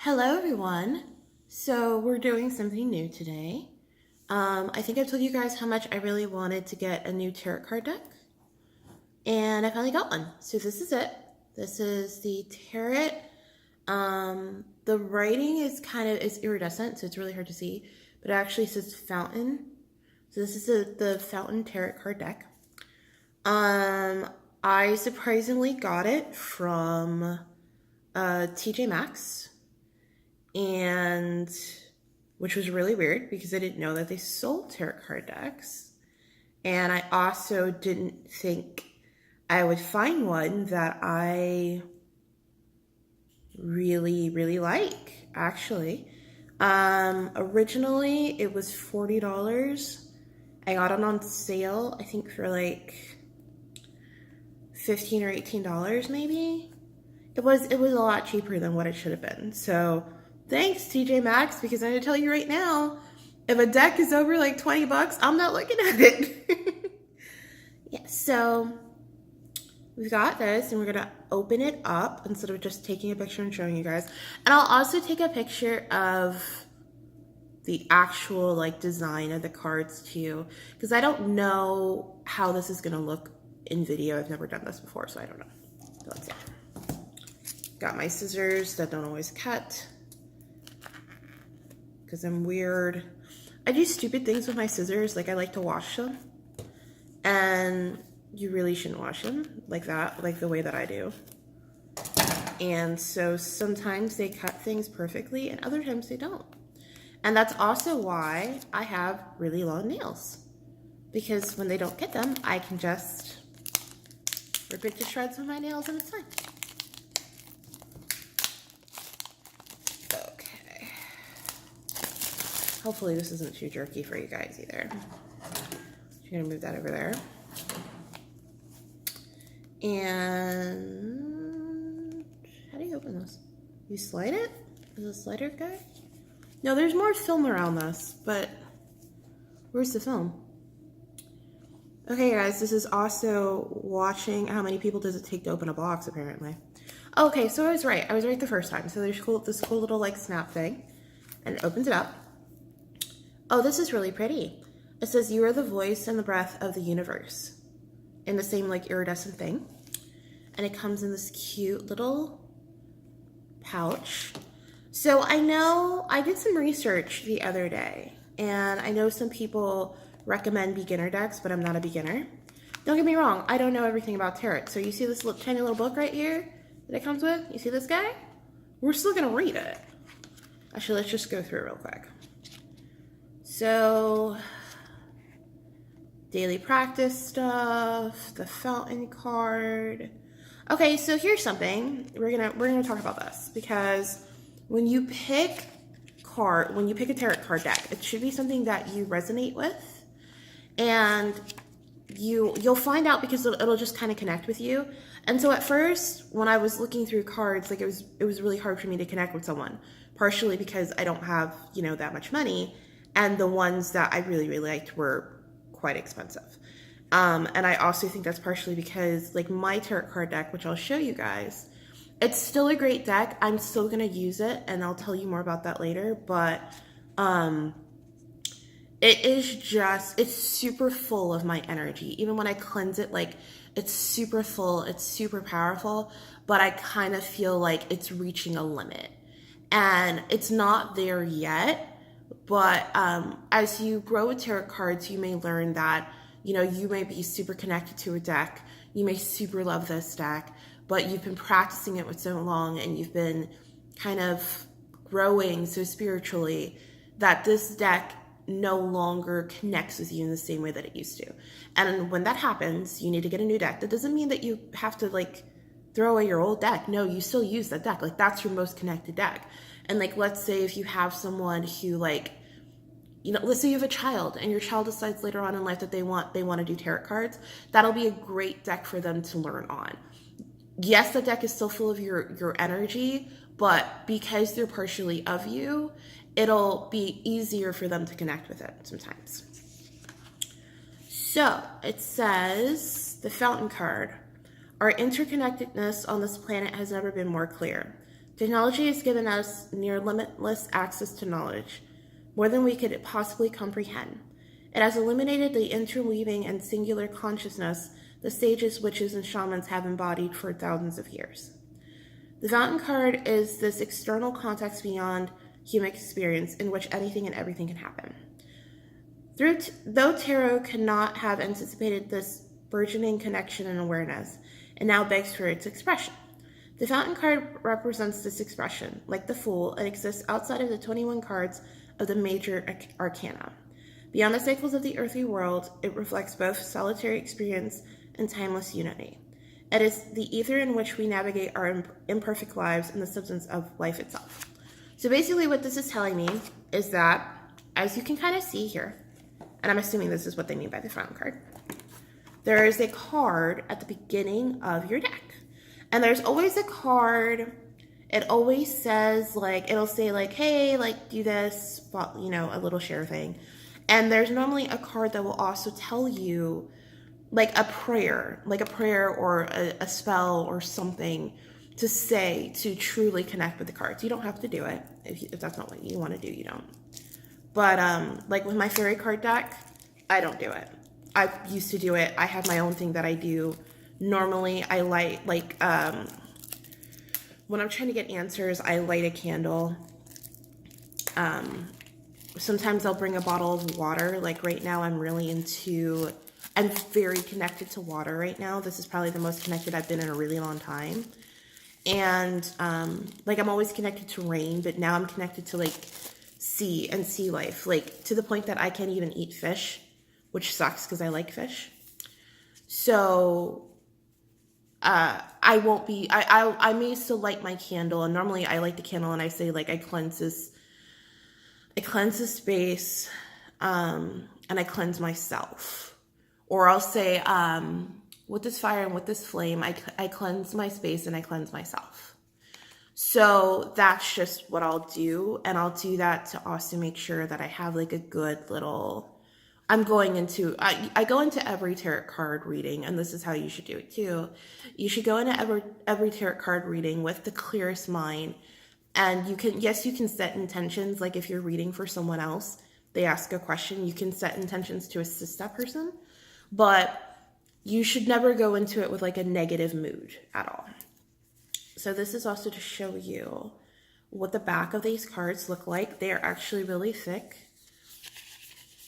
Hello, everyone. So we're doing something new today. I think I've told you guys how much I really wanted to get a new tarot card deck, and I finally got one. So this is it. This is the tarot. The writing is it's iridescent, so it's really hard to see, but it actually says fountain. So this is the fountain tarot card deck. I surprisingly got it from TJ Maxx, and which was really weird because I didn't know that they sold tarot card decks. And I also didn't think I would find one that I really, really like, actually. Originally, it was $40. I got it on sale, I think for like $15 or $18 maybe. It was a lot cheaper than what it should have been. So thanks, TJ Maxx, because I'm gonna tell you right now, if a deck is over like 20 bucks, I'm not looking at it. Yeah, so we've got this, and we're gonna open it up instead of just taking a picture and showing you guys. And I'll also take a picture of the actual like design of the cards too, because I don't know how this is gonna look in video. I've never done this before, so I don't know. So let's see. Got my scissors that don't always cut because I'm weird. I do stupid things with my scissors, like I like to wash them, and you really shouldn't wash them like that, like the way that I do. And so sometimes they cut things perfectly and other times they don't. And that's also why I have really long nails, because when they don't get them, I can just rip it to shreds with my nails and it's fine. Okay. Hopefully this isn't too jerky for you guys either. I'm gonna move that over there. And how do you open this? You slide it? Is it a slider guy? No, there's more film around this, but where's the film? Okay, guys, this is also watching how many people does it take to open a box, apparently. Okay, so I was right. I was right the first time. So there's this cool little like snap thing, and it opens it up. Oh, this is really pretty. It says, "You are the voice and the breath of the universe," in the same like iridescent thing. And it comes in this cute little pouch. So I know I did some research the other day, and I know some people recommend beginner decks, but I'm not a beginner. Don't get me wrong, I don't know everything about tarot. So you see this little, tiny little book right here that it comes with? You see this guy? We're still gonna read it. Actually, let's just go through it real quick. So, daily practice stuff, the fountain card. Okay, so here's something. We're gonna talk about this, because when you pick a tarot card deck, it should be something that you resonate with, and you'll find out because it'll just kind of connect with you. And so at first, when I was looking through cards, like it was really hard for me to connect with someone, partially because I don't have, that much money, and the ones that I really, really liked were quite expensive. And I also think that's partially because like my tarot card deck, which I'll show you guys, it's still a great deck. I'm still gonna use it, and I'll tell you more about that later, but it's super full of my energy. Even when I cleanse it, like it's super full, it's super powerful, but I kind of feel like it's reaching a limit. And it's not there yet, but as you grow with tarot cards, you may learn that, you may be super connected to a deck. You may super love this deck, but you've been practicing it for so long, and you've been kind of growing so spiritually that this deck no longer connects with you in the same way that it used to. And when that happens, you need to get a new deck. That doesn't mean that you have to like throw away your old deck. No, you still use that deck. Like that's your most connected deck. And like, let's say if you have someone who like, let's say you have a child and your child decides later on in life that they want to do tarot cards, that'll be a great deck for them to learn on. Yes, the deck is still full of your energy, but because they're partially of you, it'll be easier for them to connect with it sometimes. So it says, the fountain card. Our interconnectedness on this planet has never been more clear. Technology has given us near limitless access to knowledge, more than we could possibly comprehend. It has illuminated the interweaving and singular consciousness the sages, witches, and shamans have embodied for thousands of years. The fountain card is this external context beyond human experience in which anything and everything can happen. Though tarot cannot have anticipated this burgeoning connection and awareness, it now begs for its expression. The fountain card represents this expression. Like the Fool, it exists outside of the 21 cards of the major arcana. Beyond the cycles of the earthly world, it reflects both solitary experience and timeless unity. It is the ether in which we navigate our imperfect lives and the substance of life itself. So basically what this is telling me is that, as you can kind of see here, and I'm assuming this is what they mean by the fountain card, there is a card at the beginning of your deck. And there's always a card, it always says, like, it'll say, like, hey, like, do this, you know, a little share thing. And there's normally a card that will also tell you, like a prayer or a spell or something to say to truly connect with the cards. You don't have to do it. If that's not what you want to do, you don't. But like with my fairy card deck, I don't do it. I used to do it. I have my own thing that I do. Normally, I light, like, when I'm trying to get answers, I light a candle. Sometimes I'll bring a bottle of water. Like right now, I'm very connected to water right now. This is probably the most connected I've been in a really long time. And like I'm always connected to rain, but now I'm connected to like sea and sea life, like to the point that I can't even eat fish, which sucks because I like fish. So I won't be, I may still light my candle, and normally I light the candle and I say like I cleanse this space, and I cleanse myself. Or I'll say, with this fire and with this flame, I cleanse my space and I cleanse myself. So that's just what I'll do. And I'll do that to also make sure that I have like a good little, I go into every tarot card reading, and this is how you should do it too. You should go into every tarot card reading with the clearest mind. And you can set intentions. Like if you're reading for someone else, they ask a question, you can set intentions to assist that person. But you should never go into it with like a negative mood at all. So this is also to show you what the back of these cards look like. They are actually really thick.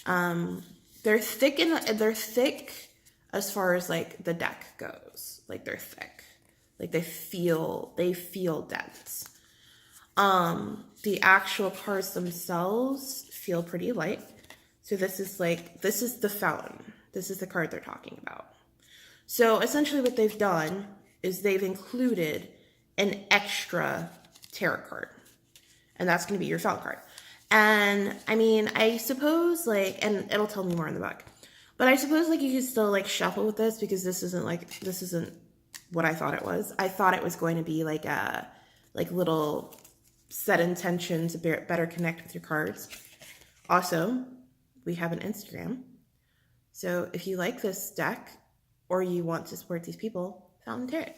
They're thick as far as like the deck goes. Like they're thick. Like they feel dense. The actual cards themselves feel pretty light. So this is the fountain. This is the card they're talking about. So essentially what they've done is they've included an extra tarot card. And that's going to be your fountain card. And I mean, I suppose like, and it'll tell me more in the book, but I suppose like you could still like shuffle with this, because this isn't what I thought it was. I thought it was going to be like a little set intention to better connect with your cards. Also, we have an Instagram. So if you like this deck or you want to support these people, Fountain Tarot.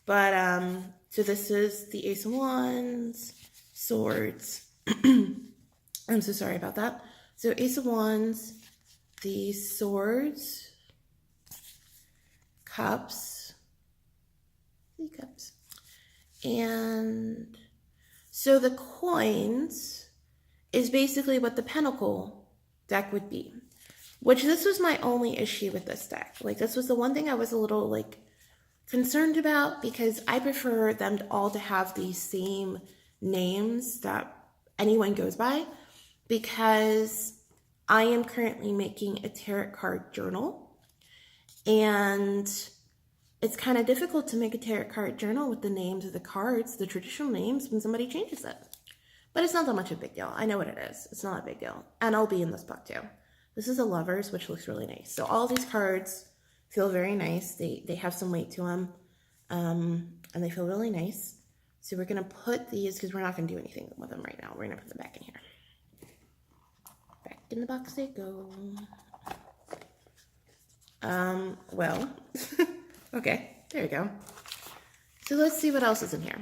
But so this is the Ace of Wands, Swords. I'm so sorry about that. So Ace of Wands, the Swords, Cups, and so the coins is basically what the Pentacle deck would be. Which this was my only issue with this deck. Like this was the one thing I was a little like concerned about, because I prefer them all to have the same names that anyone goes by, because I am currently making a tarot card journal, and it's kind of difficult to make a tarot card journal with the names of the cards, the traditional names, when somebody changes it. But it's not that much of a big deal. I know what it is. It's not a big deal. And it'll be in this book too. This is a Lovers, which looks really nice. So all these cards feel very nice. They have some weight to them, and they feel really nice. So we're going to put these, because we're not going to do anything with them right now. We're going to put them back in here. Back in the box they go. Well, okay, there we go. So let's see what else is in here.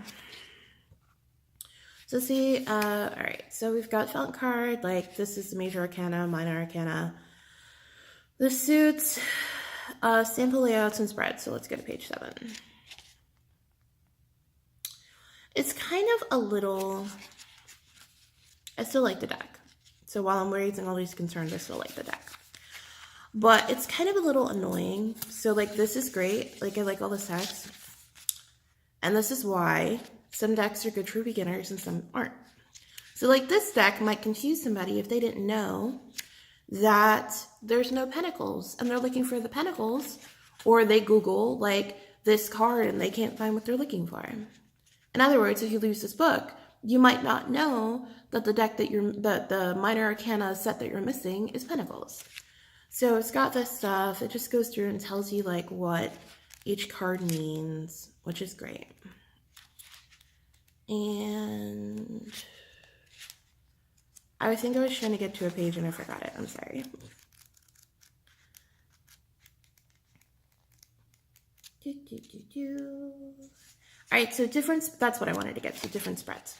So see, all right, so we've got felt card, like this is the major arcana, minor arcana, the suits, sample layouts and spreads. So let's go to page 7. It's kind of a little, I still like the deck. So while I'm raising all these concerns, I still like the deck. But it's kind of a little annoying. So like this is great. Like I like all this text. And this is why some decks are good for beginners and some aren't. So like this deck might confuse somebody if they didn't know that there's no pentacles and they're looking for the pentacles, or they Google like this card and they can't find what they're looking for. In other words, if you lose this book, you might not know that the deck that the minor arcana set that you're missing is pentacles. So it's got this stuff. It just goes through and tells you like what each card means, which is great. And I think I was trying to get to a page and I forgot it. I'm sorry. All right, so that's what I wanted to get to, different spreads.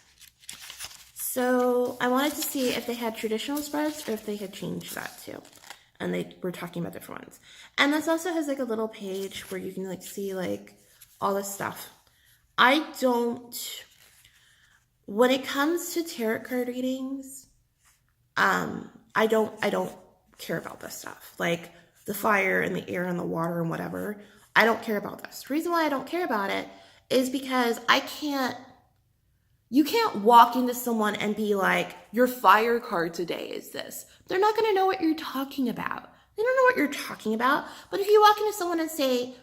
So I wanted to see if they had traditional spreads or if they had changed that too. And they were talking about different ones. And this also has like a little page where you can like see like all this stuff. When it comes to tarot card readings, I don't care about this stuff. Like the fire and the air and the water and whatever. I don't care about this. The reason why I don't care about it is because you can't walk into someone and be like, your fire card today is this. They're not going to know what you're talking about. They don't know what you're talking about. But if you walk into someone and say,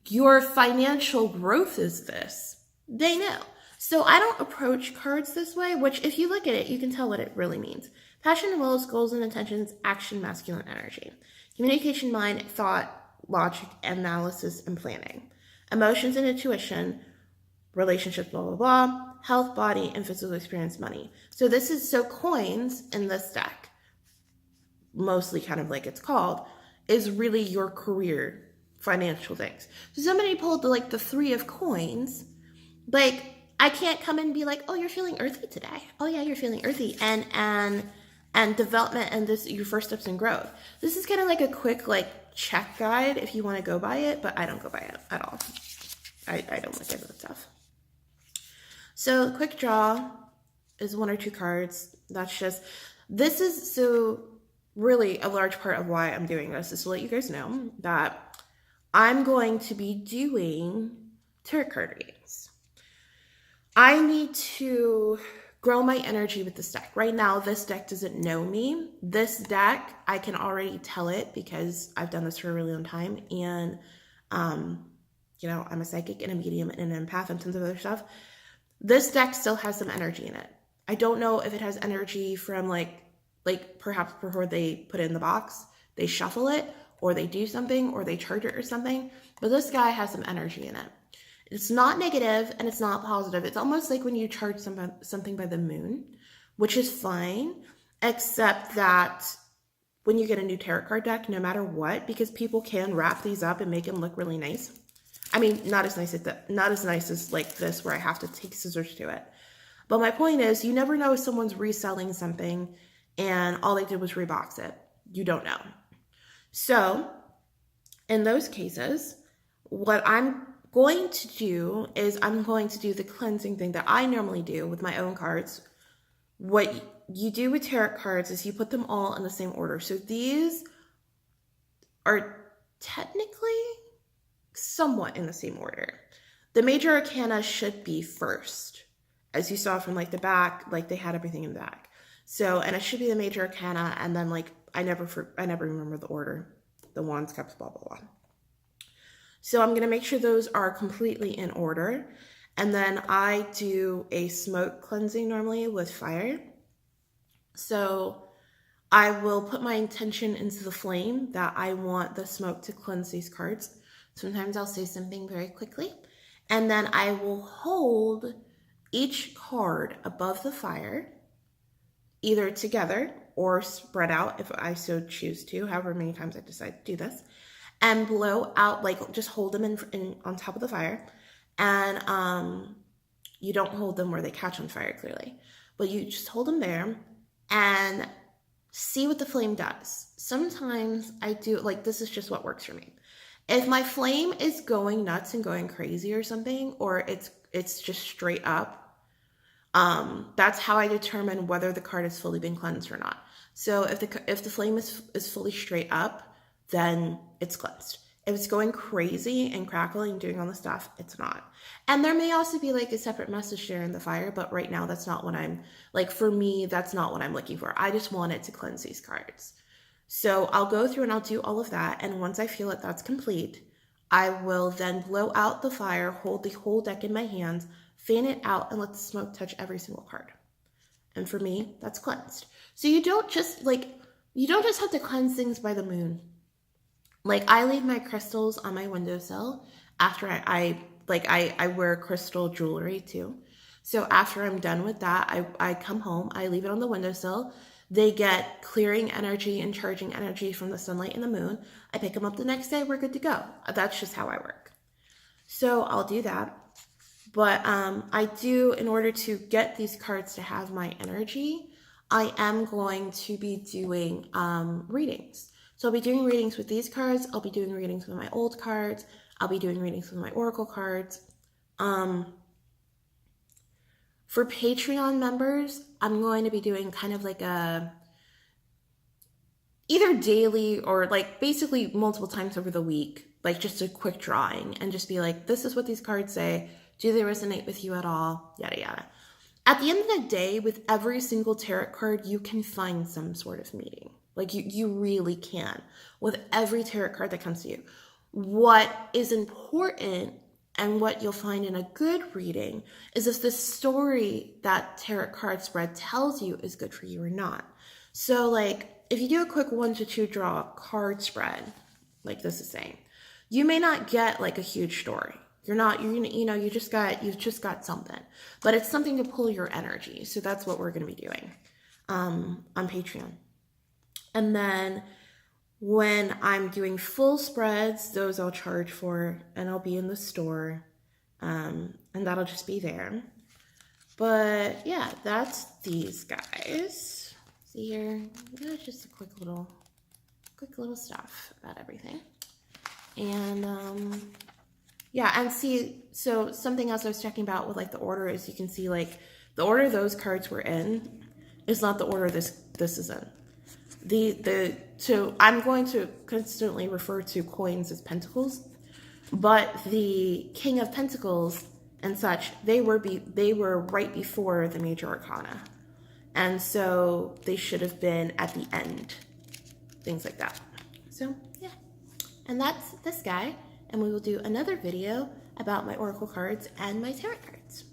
your financial growth is this, they know. So I don't approach cards this way, which if you look at it, you can tell what it really means. Passion and wills, goals and intentions, action, masculine energy. Communication, mind, thought, logic, analysis, and planning. Emotions and intuition, relationships, blah, blah, blah, health, body, and physical experience, money. So coins in this deck, mostly kind of like it's called, is really your career, financial things. So somebody pulled the 3 of coins, like I can't come and be like, oh, you're feeling earthy today. Oh yeah, you're feeling earthy. And development and this, your first steps in growth. This is kind of like a quick check guide if you want to go by it, but I don't go by it at all. I don't look at that stuff. So quick draw is 1 or 2 cards. This is so really a large part of why I'm doing this is to let you guys know that I'm going to be doing tarot card readings. I need to grow my energy with this deck. Right now, this deck doesn't know me. This deck, I can already tell it because I've done this for a really long time. And, I'm a psychic and a medium and an empath and tons of other stuff. This deck still has some energy in it. I don't know if it has energy from perhaps before they put it in the box, they shuffle it or they do something or they charge it or something. But this guy has some energy in it. It's not negative and it's not positive. It's almost like when you charge something by the moon, which is fine, except that when you get a new tarot card deck, no matter what, because people can wrap these up and make them look really nice. I mean, not as nice as like this where I have to take scissors to it. But my point is, you never know if someone's reselling something and all they did was rebox it. You don't know. So in those cases, what I'm going to do is I'm going to do the cleansing thing that I normally do with my own cards. What you do with tarot cards is you put them all in the same order. So these are technically somewhat in the same order. The major arcana should be first, as you saw from the back, they had everything in the back. So, and it should be the major arcana, and then I never remember the order. The wands, cups, blah, blah, blah. So I'm going to make sure those are completely in order. And then I do a smoke cleansing normally with fire. So I will put my intention into the flame that I want the smoke to cleanse these cards. Sometimes I'll say something very quickly. And then I will hold each card above the fire, either together or spread out if I so choose to, however many times I decide to do this. And blow out, just hold them in on top of the fire. And You don't hold them where they catch on fire, clearly. But you just hold them there and see what the flame does. Sometimes I do, like, this is just what works for me. If my flame is going nuts and going crazy or something, or it's just straight up, that's how I determine whether the card has fully been cleansed or not. So if the flame is fully straight up, then it's cleansed. If it's going crazy and crackling and doing all the stuff, it's not. And there may also be like a separate message there in the fire, but right now that's not what I'm, like, for me, that's not what I'm looking for. I just want it to cleanse these cards. So I'll go through and I'll do all of that. And once I feel that that's complete, I will then blow out the fire, hold the whole deck in my hands, fan it out, and let the smoke touch every single card. And for me, that's cleansed. So you don't just have to cleanse things by the moon. Like, I leave my crystals on my windowsill after I wear crystal jewelry too. So after I'm done with that, I come home, I leave it on the windowsill. They get clearing energy and charging energy from the sunlight and the moon. I pick them up the next day, we're good to go. That's just how I work. So I'll do that. But I do, in order to get these cards to have my energy, I am going to be doing readings. So I'll be doing readings with these cards. I'll be doing readings with my old cards. I'll be doing readings with my oracle cards. For Patreon members, I'm going to be doing kind of like a, either daily or like basically multiple times over the week, like just a quick drawing and just be like, this is what these cards say. Do they resonate with you at all? Yada, yada. At the end of the day, with every single tarot card, you can find some sort of meaning. Like you really can with every tarot card that comes to you. What is important and what you'll find in a good reading is if the story that tarot card spread tells you is good for you or not. So like if you do a quick 1 to 2 draw card spread, like this is saying, you may not get like a huge story. You've just got something, but it's something to pull your energy. So that's what we're going to be doing on Patreon. And then when I'm doing full spreads, those I'll charge for and I'll be in the store. And that'll just be there. But yeah, that's these guys. See here, that's just a quick little stuff about everything. And yeah, and see, so something else I was checking about with like the order is you can see like the order those cards were in is not the order this is in. So I'm going to constantly refer to coins as pentacles, but the King of Pentacles and such, they were right before the major arcana. And so they should have been at the end, things like that. So yeah, and that's this guy. And we will do another video about my oracle cards and my tarot cards.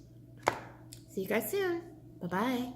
See you guys soon. Bye-bye.